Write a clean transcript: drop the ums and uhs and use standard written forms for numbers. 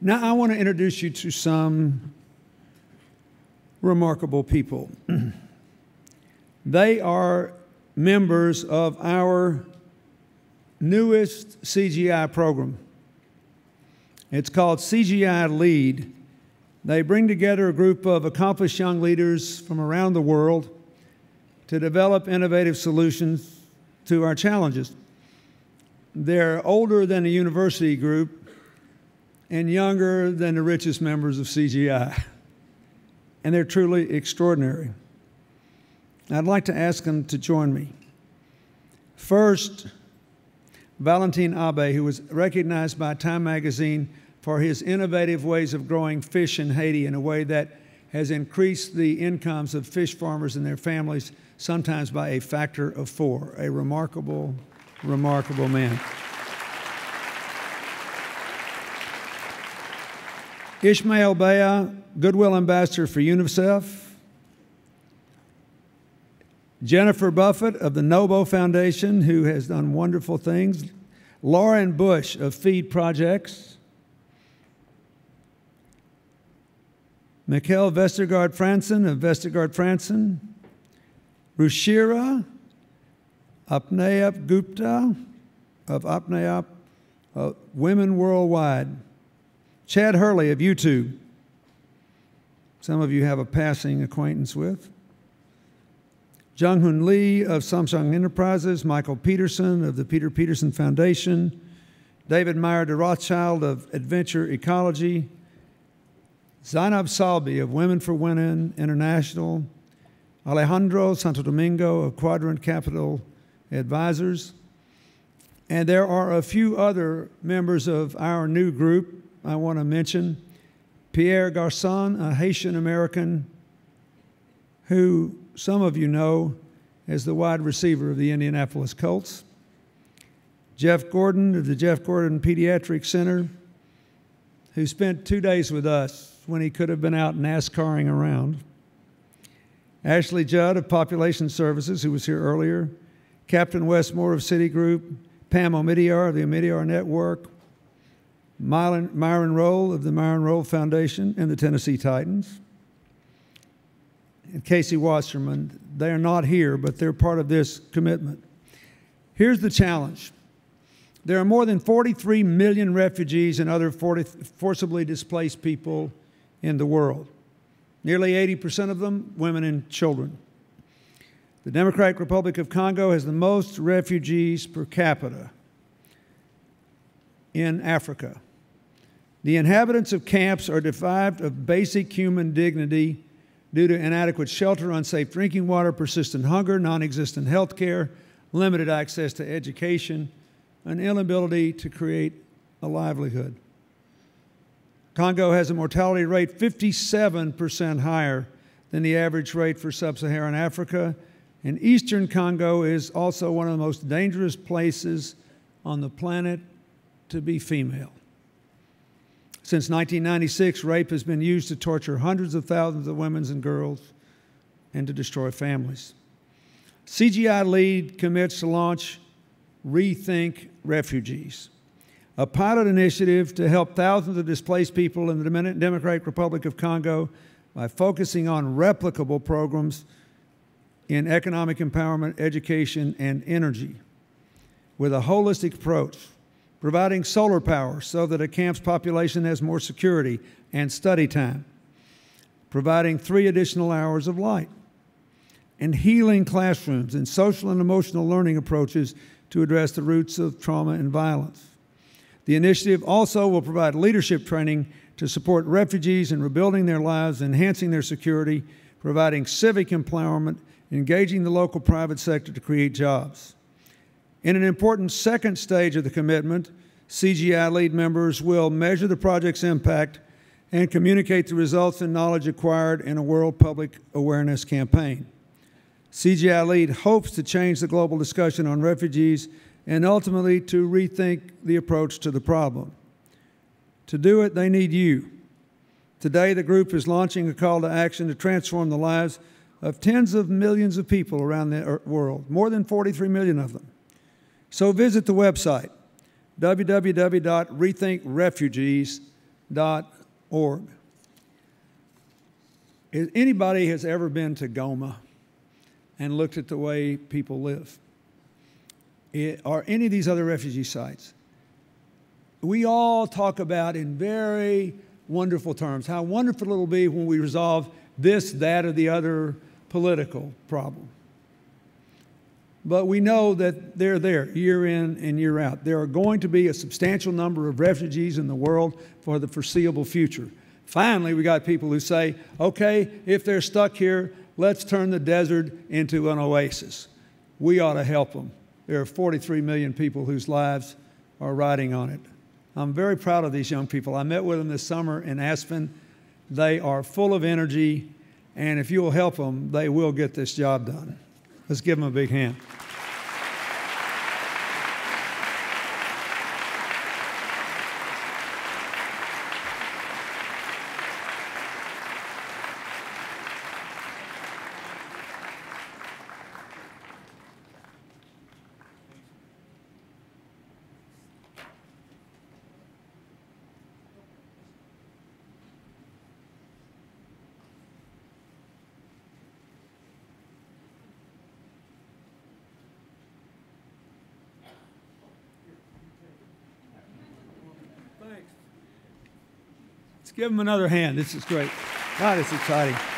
Now I want to introduce you to some remarkable people. They are members of our newest CGI program. It's called CGI Lead. They bring together a group of accomplished young leaders from around the world to develop innovative solutions to our challenges. They're older than a university group and younger than the richest members of CGI. And they're truly extraordinary. I'd like to ask them to join me. First, Valentin, who was recognized by Time magazine for his innovative ways of growing fish in Haiti in a way that has increased the incomes of fish farmers and their families, sometimes by a factor of 4. A remarkable, remarkable man. Ishmael Beah, Goodwill Ambassador for UNICEF. Jennifer Buffett of the NoVo Foundation, who has done wonderful things. Lauren Bush of Feed Projects. Mikkel Vestergaard Fransen of Vestergaard Fransen. Ruchira Apne Gupta of Apne Women Worldwide. Chad Hurley of YouTube. Some of you have a passing acquaintance with. Jounghoon Lee of Samchang Enterprises, Michael Peterson of the Peterson Foundation, David Meyer de Rothschild of Adventure Ecology, Zainab Salbi of Women for Women International, Alejandro Santo Domingo of Quadrant Capital Advisors, and there are a few other members of our new group I want to mention. Pierre Garçon, a Haitian American who some of you know as the wide receiver of the Indianapolis Colts. Jeff Gordon of the Jeff Gordon Pediatric Center, who spent 2 days with us when he could have been out NASCARing around. Ashley Judd of Population Services, who was here earlier. Captain Westmore of Citigroup. Pam Omidyar of the Omidyar Network. Myron Roll of the Myron Roll Foundation and the Tennessee Titans. And Casey Wasserman. They are not here, but they're part of this commitment. Here's the challenge. There are more than 43 million refugees and other forcibly displaced people in the world. Nearly 80% of them, women and children. The Democratic Republic of Congo has the most refugees per capita in Africa. The inhabitants of camps are deprived of basic human dignity due to inadequate shelter, unsafe drinking water, persistent hunger, non-existent health care, limited access to education, an inability to create a livelihood. Congo has a mortality rate 57% higher than the average rate for sub-Saharan Africa, and eastern Congo is also one of the most dangerous places on the planet to be female. Since 1996, rape has been used to torture hundreds of thousands of women and girls and to destroy families. CGI Lead commits to launch Rethink Refugees, a pilot initiative to help thousands of displaced people in the Democratic Republic of Congo by focusing on replicable programs in economic empowerment, education, and energy with a holistic approach, providing solar power so that a camp's population has more security and study time, providing 3 additional hours of light, and healing classrooms and social and emotional learning approaches to address the roots of trauma and violence. The initiative also will provide leadership training to support refugees in rebuilding their lives, enhancing their security, providing civic empowerment, engaging the local private sector to create jobs. In an important second stage of the commitment, CGI Lead members will measure the project's impact and communicate the results and knowledge acquired in a world public awareness campaign. CGI Lead hopes to change the global discussion on refugees and ultimately to rethink the approach to the problem. To do it, they need you. Today, the group is launching a call to action to transform the lives of tens of millions of people around the world, more than 43 million of them. So visit the website, www.rethinkrefugees.org. If anybody has ever been to Goma and looked at the way people live, or any of these other refugee sites, we all talk about in very wonderful terms how wonderful it'll be when we resolve this, that, or the other political problem. But we know that they're there year in and year out. There are going to be a substantial number of refugees in the world for the foreseeable future. Finally, we got people who say, okay, if they're stuck here, let's turn the desert into an oasis. We ought to help them. There are 43 million people whose lives are riding on it. I'm very proud of these young people. I met with them this summer in Aspen. They are full of energy, and if you will help them, they will get this job done. Let's give them a big hand. Give them another hand. This is great. God, it's exciting.